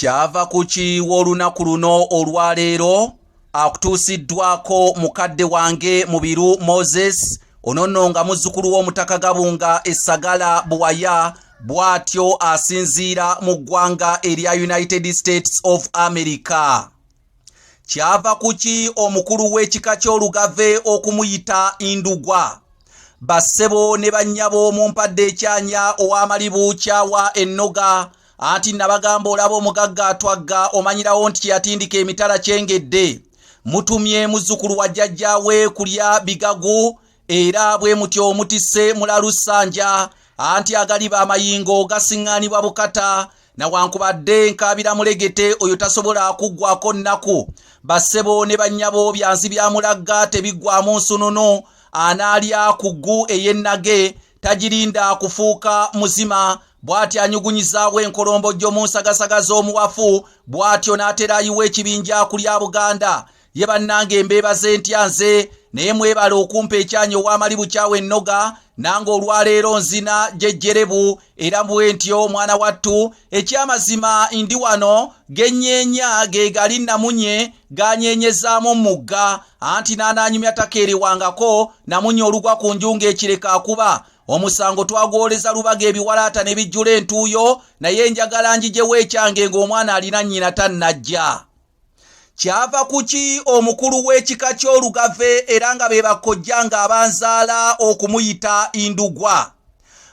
Kyava kuki w'olunaku luno olwaleero akutuusiddwako mukadde wange Mubiru Moses onono nga muzzukulu w'omutaka Gabunga Essagala Buwaya bw'atyo asinziira mu ggwanga erya United States of America. Kyava kuki omukulu w'ekika ky'Olugave okumuyita Indugwa. Bassebo ne bannyabo mu mpadde ekyanya ow'amalibu kyawa ennoga anti nabagamba olaba omugagga atwagga omanyirawo nti yatindika emitala kyengedde. Mutumye muzzukulu wa jjajjaawe kulya bigagu era bwe mutyo omutisse Mulalusanja anti agaliba amayingo gasiŋŋaanibwa bukata nawankubadde nkabira mulegete oyo tasobola kuggwako nnaku. Bassebo ne bannyabo byanzi bya mulagga tebiggwamu nsunono analya ku ggu ey'ennage tagirinda kufuuka muzima bw'ati anyugunyizaawo enkolombojjo mu nsagasaga z'omuwafu bw'atyo n'atera ayiwa ekibinja kulya Buganda. Ye bannange embeebaze ntya nze naye mwebale okumpa ekyanya ow'amalibu kyawe ennoga nange olwaleero nzina jejjerebu era bwe ntyo mwana wattu ekyamazima ndi wano genyeenya ge gali namunye ganyeenyezaamu mugga anti n'anaanyumya takeerewangako namunye olugwa ku njunga ekireka akuba. Omusango twagwoleza lubaga ebiwalaata ne bijjula entuuyo naye njagala njijewo ekyange ng'omwana alina nnyina tannajja. Kyava kuki omukulu w'ekika ky'Olugave era nga be bakojja ng'abanzaala okumuyita Indugwa.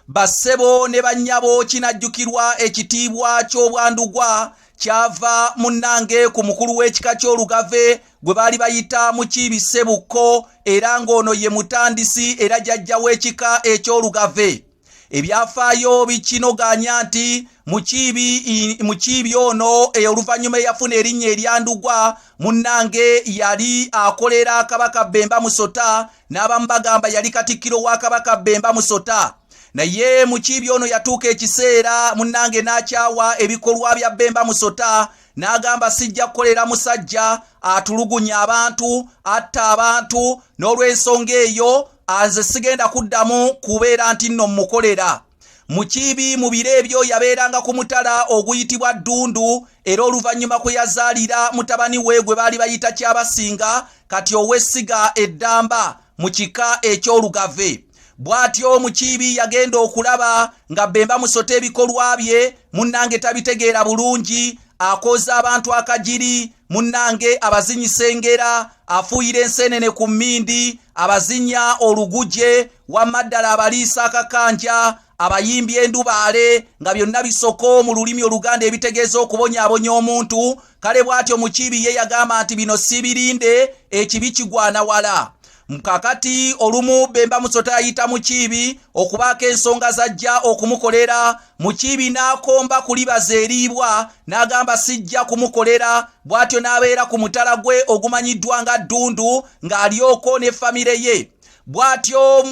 Bassebo ne bannyabo kinajjukirwa ekitiibwa ky'obwandugwa kyava munnange ku mukulu w'ekika ky'Olugave gwe baali bayita Mukiibi Ssebukko era ng'ono ye mutandisi era jjajja w'ekika eky'Olugave. Ebyafaayo bikinoganya nti Mukiibi ono oluvannyuma eyafuna erinnya erya Ndugwa munnange yali akolera Kabaka Bemba Musota n'abamu bagamba yali katikkiro wa Kabaka Bemba Musota. Naye Mukiibi ono yatuuka ekiseera munnange n'akyawa ebikolwa bya Bemba Musota n'agamba sijja kukolera musajja atulugunya abantu atta abantu n'olw'ensonga eyo anze sigenda kuddamu kubeera nti nno mukolera. Mukiibi mu biro ebyo yabeeranga ku mutala oguyitibwa Ddundu era oluvannyuma kwe yazaalira mutabani we gwe baali bayita Kyabasinga kati ow'essiga eddamba mu kika eky'Olugave. Bw'atyo Mukiibi yagenda okulaba nga Bemba Musota ebikolwa bye munnange tabitegeera bulungi akoza abantu akajiri munnange abazinyisa engera afuuyira enseenene ku mmindi abazinya oluguje wamma ddala abaliisa akakanja abayimbi endubaale nga byonna bisoko mu lulimi Oluganda ebitegeeza okubonyaabonya omuntu. Kale bw'atyo Mukiibi ye yagamba nti bino sibirinde ekibi kigwana wala. Mukakati olumu Bemba Musota yayita Mukiibi okubaako ensonga zajja okumukolera. Mukiibi n'akomba kulibaza eriibwa n'agamba sijja kumukolera. Bw'atyo n'abeera ku mutala gwe ogumanyiddwa nga Ddundu ng'alyoko ne famire ye. Bw'atyo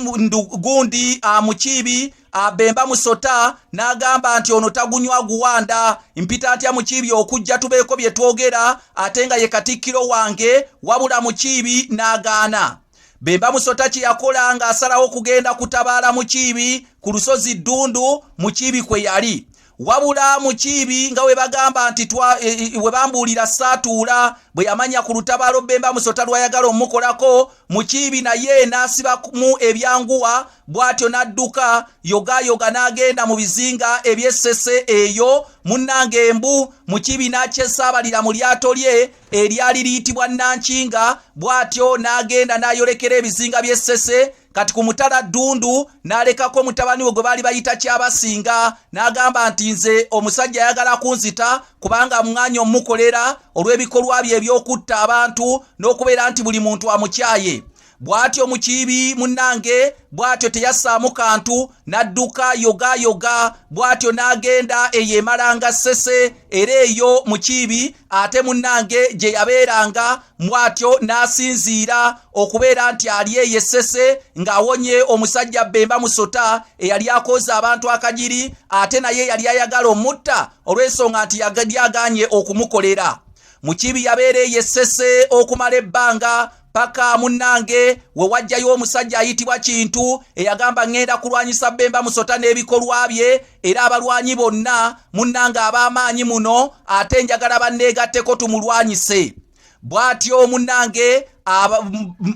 gundi Mukiibi Bemba Musota n'agamba nti ono tagunywa guwanda mpita atya Mukiibi okujja tubeeko bye twogera ate nga ye katikkiro wange wabula Mukiibi n'agaana. Bemba Musota kye yakola ng'asalawo kugenda kutabaala Mukiibi ku lusozi Ddundu Mukiibi kwe yali. Wabula Mukiibi nga we bagamba nti we bambuulira saatuula bwe yamanya ku lutabaalo Bemba Musota lwayagala omukolako Mukiibi naye n'asiba mu ebyanguwa bw'atyo n'adduka yogayoga n'agenda mu bizinga eby'essese eyo munnange embu. Mukiibi n'akyesaabalira mu lyato lye eryali liyitibwa Nankinga bw'atyo n'agenda n'ayolekera ebizinga by'essese kati ku mutala Ddundu n'alekako mutabani we gwe baali bayita Kyabasinga n'agamba nti nze omusajja ayagala kunzita kubanga mwanya omukolera olw'ebikolwa bye eby'okutta abantu n'okubeera nti buli muntu amukyaye. Bw'atyo Mukiibi munnange bw'atyo teyassaamu kantu n'adduka yogayoga bw'atyo n'agenda eyeemalanga Ssese era eyo Mukiibi ate munnange gye yabeeranga bw'atyo n'asinziira okubeera nti ali eyo Ssese ng'awonye omusajja Bemba Musota eyali akoza abantu akajiri ate naye yali ayagala omutta olw'ensonga nti yagaanye okumukolera. Mukiibi yabeera eyo Ssese okumala ebbanga paka munnange we wajjayo omusajja ayitibwa Kintu eyagamba ngenda kulwanyisa Bemba Musota n'ebikolwa bye era abalwanyi bonna munnange ab'amaanyi muno ate njagala banneegatteko tumulwanyise. Bw'atyo munnange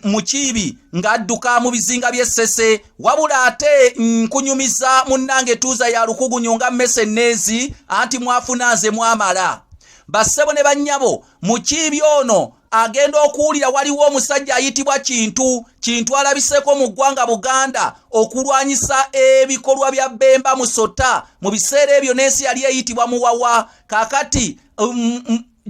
Mukiibi ng'adduka mu bizinga by'Essese wabula ate nkunyumiza munnange Tuuza ya Lukugunyu nga mmese nneezi anti mwafuna nze mwamala. Bassebo ne bannyabo Mukiibi ono agenda okuwulira waliwo omusajja ayitibwa Kintu alabiseko mu ggwanga Buganda okulwanyisa ebikolwa bya Bemba Musota mu biseera ebyo n'ensi yali eyitibwa Muwawa. Kakati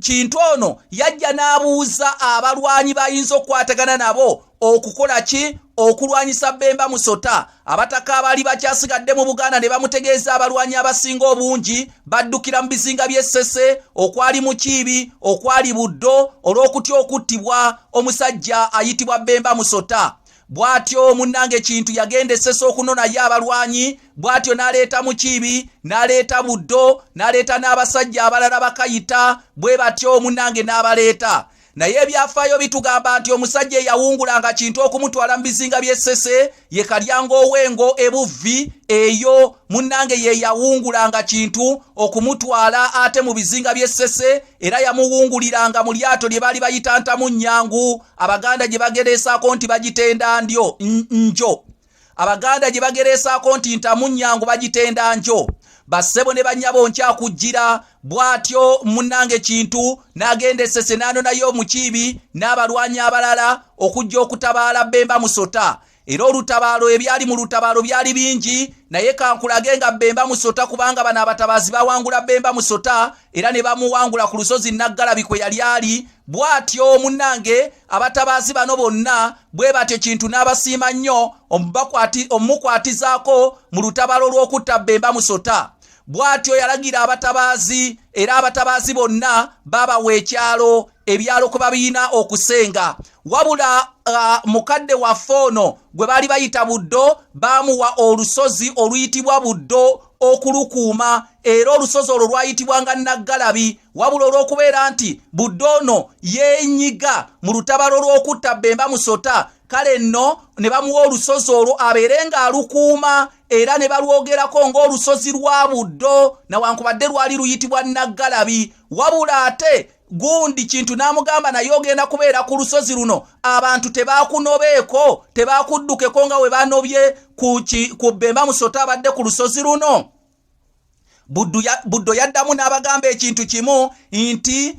Kintu ono yajja n'abuuza abalwanyi bayinza okukwatagana nabo okukola ki okulwanyisa Bemba Musota. Abataka abali bakyasigadde mu Buganda ne bamutegeeza abalwanyi abasinga obungi baddukira mu bizinga by'Essese okwali Mukiibi okwali Buddo olw'okutya okuttibwa omusajja ayitibwa Bemba Musota. Bw'atyo munnange Kintu yagenda Essese okunonayo abalwanyi, bw'atyo n'aleeta Mukiibi n'aleeta Buddo n'aleeta n'abasajja abalala bakayita bwe batyo munnange n'abaleeta. Naye ebyafaayo bitugamba nti omusajja eyawungulanga Kintu okumutwala mu bizinga by'Essese ye Kalyango Owengo ebuvvi eyo munnange ye yawungulanga Kintu okumutwala ate mu bizinga by'Essese era yamuwunguliranga mu lyato lye bali bayita Ntamunnyangu. Abaganda gye bagereesaako nti bagitenda njo. Abaganda gye bagereesaako nti Ntamunnyangu bagitenda njo. Bassebo ne bannyabo nkyakujjira. Bw'atyo munnange Kintu n'agenda Essese n'anonayo Mukiibi n'abalwanyi abalala okujja okutabaala Bemba Musota. Era olutabaalo ebyali mu lutabaalo byali bingi, naye kankulage nga Bemba Musota kubanga bano abatabaazi bawangula Bemba Musota era ne bamuwangula ku lusozi Naggalabi kwe yali ali. Bw'atyo munnange abatabaazi bano bonna bwe batyo Kintu n'abasiima nnyo omukwatizaako mu lutabaalo lw'okutta Bemba Musota. Bw'atyo yalagira abatabaazi era abatabaazi bonna babawa ebyalo kwe babiina okusenga. Wabula mukadde waffe ono gwe baali bayita Buddo baamuwa olusozi oluyitibwa Buddo okulukuuma era olusozi olwo lwayitibwanga Naggalabi. Wabula olw'okubeera nti Buddo ono yeenyiga mu lutabaalo lw'okutta Bemba Musota, kale nno ne bamuwa olusozi olwo abeere ng'alukuuma era ne balwogerako ng'olusozi lwa Buddo nawankubadde lwali luyitibwa Naggalabi. Wabula ate gundi Kintu n'amugamba naye ogenda kubeera ku lusozi luno abantu tebaakunobeeko tebaakuddukeko nga we banobye ku Bemba Musota abadde ku lusozi luno. Buddo yaddamu n'abagamba ekintu kimu nti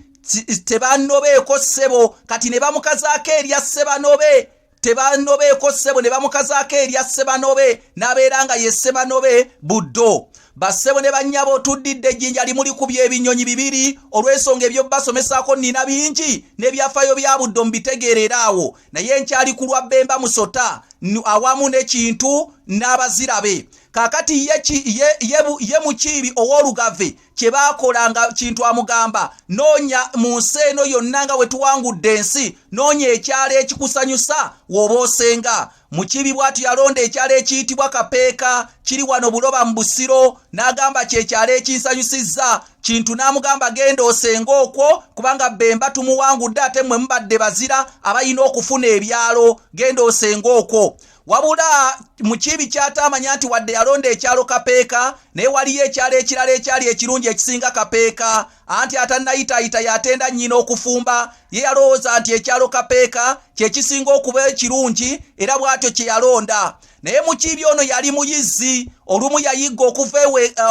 tebanobeeko ssebo, kati ne bamukazaako erya Sebanobe. Tebanobeeko ssebo ne bamukazaako erya Sebanobe n'abeera nga ye Sebanobe Buddo. Bassebo ne bannyabo tuddidde ejjinja limuli ebinyonyi bibiri olw'ensonga ebyo basomesaako nnina bingi n'ebyafaayo bya Buddo mbitegeerera awo, naye nkyali ku lwa Bemba Musota awamu ne Kintu n'abazirabe. Kakati ye Mukiibi ow'olugave kye baakolanga Kintu amugamba noonya mu nsi eno yonna nga we tuwangudde ensi, noonya ekyalo ekikusanyusa w'oba osenga. Mukiibi bw'atyo yalonda ekyalo ekiyitibwa Kapeeka kiri wano Buloba mu Busiro n'agamba kyekyalo ekinsanyusizza. Kintu n'amugamba genda osenga okwo kubanga Bemba tumuwangudde ate mmwe mubadde bazira abayina okufuna ebyalo, genda osenga okwo. Wabula Mukiibi kyatamanya nti wadde yalonda ekyalo Kapeeka naye waliyo ekyalo ekirala ekyali ekirungi ekisinga Kapeeka, anti atannayitaayita yatenda nnyina okufumba. Ye yalowooza nti ekyalo Kapeeka kye kisinga okuba ekirungi era bw'atyo kye yalonda. Naye Mukiibi ono yali muyizzi. Olumu yayigga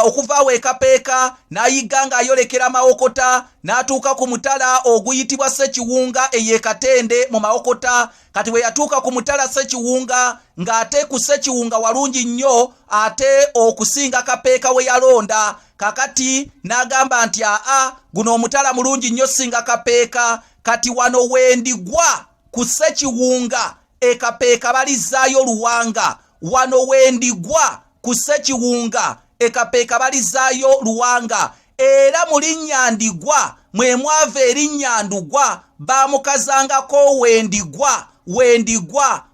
okuva awo e Kapeeka n'ayigga ng'ayolekera Mawokota n'atuuka ku mutala oguyitibwa Ssekiwunga eyo e Katende mu Mawokota. Kati bwe yatuuka ku mutala Ssekiwunga ng'ate ku Ssekiwunga walungi nnyo ate okusinga Kapeeka we yalonda. Kakati n'agamba nti guno omutala mulungi nnyo singa Kapeeka. Kati wano wendigwa ku Ssekiwunga e Kapeeka balizzaayo Luwanga. Wano wendigwa ku Ssekiwunga e Kapeeka balizzaayo Luwanga. Era mu linnya Ndigwa mwe mwava erinnya Ndugwa baamukazangako Wendigwa.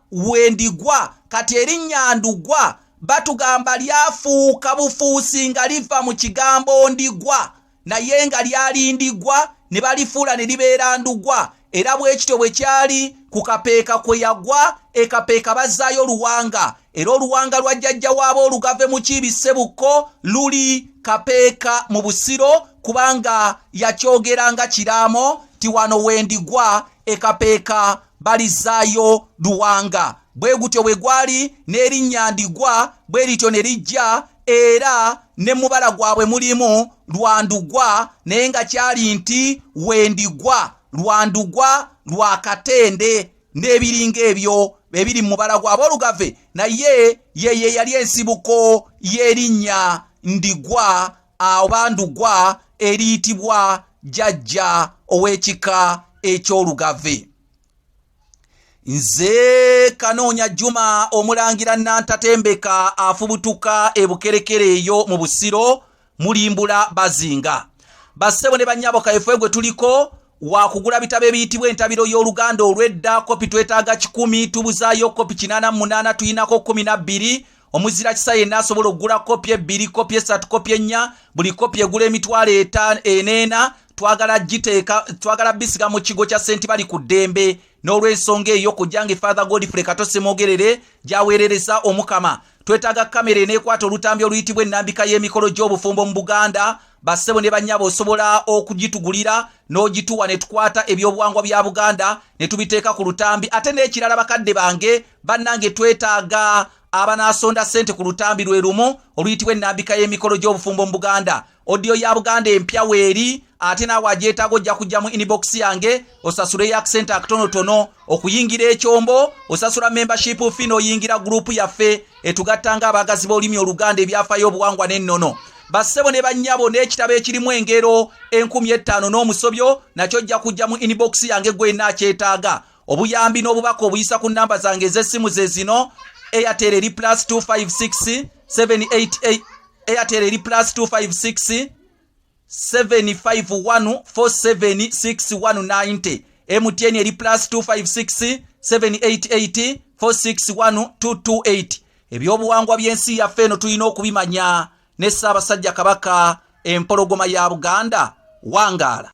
Kati erinnya Ndugwa batugamba lyafuuka bufuusi nga liva mu kigambo Ndigwa, naye nga lyali Ndigwa ne balifuula ne libeera Ndugwa. era bwekityo bwe kyali ku kapeeka kwe yagwa ekapeeka bazzaayo Luwanga era Oluwanga lwa jjajja waabo Olugave mu Kiibi Ssebuko luli kapeeka mu Busiro kubanga yakyogeranga kiraamo ti wano wendigwa ekapeeka balizaayo Luwanga bwe gutyo bwe gwali n'erinnya Ndigwa bwe lityo ne lijja era ne mubala gwabwe mulimu Lwandugwa naye nga kyali nti wendigwa Lwandugwa lwa Katende n'ebiringa ebyo bebiri mu mubala gwabwe Olugave naye yeye yali ensibuko y'erinnya Ndigwa oba Ndugwa eriyitibwa jjajja ow'ekika eky'Olugave. Nze Kanoonya Juma omulangira Nantatembeka afubutuka ebukerekere eyo mu Busiro mulimbula bazinga. Bassebo ne bannyabo kayefwe gwe tuliko wakugula bitabo ebiyitibwa entabiro y'Oluganda olw'edda kopi twetaaga 10 tubuzaayo kopi 88 tuyinako 12 omuzira kisa yenna asobola okugula kopi 2 kopi 3 kopi 4 buli kopi egula emitwalo 5 twagala bisiga mu kigo kya St. Bali ku Ddembe n'olw'ensonga eyo kujjange Father Godfrey Katose Mogerere gyaweerereza omukama twetaaga kamera eneekwata olutambi oluyitibwa ennambika y'emikolo gy'obufumbo mu Buganda. Bassebo ne bannyabo osobola okugitugulira n'ogituwa ne tukwata ebyobuwangwa bya Buganda ne tubiteeka ku lutambi ate n'ekirala bakadde bange bannange twetaaga abanasonda ssente ku lutambi lwe lumu oluyitibwa ennambika y'emikolo gy'obufumbo mu Buganda. Audio ya Buganda empya weeri ate naawe agyetaaga ojja kujja mu inbox yange osasule accent akatonotono okuyingira ekyombo osasula membership fee n'oyingira group yaffe etugattanga abagazi b'olulimi Oluganda ebyafaayo obuwangwa n'ennono. Bassebo ne bannyabo n'ekitabo ekirimu engero 50 n'omusobyo nakyo ojja kujja mu inbox yange gwenna akyetaaga. Obuyambi n'obubaka obuyisa ku nnamba zange ez'essimu ze zino Airtel eri +256 788 Airtel eri +256 751 476 MTN eri +256 788 461 228. Ebyobuwangwa by'ensi yaffe eno tulina okubimanya ne Ssaabasajja Kabaka empologoma ya Buganda wangaala.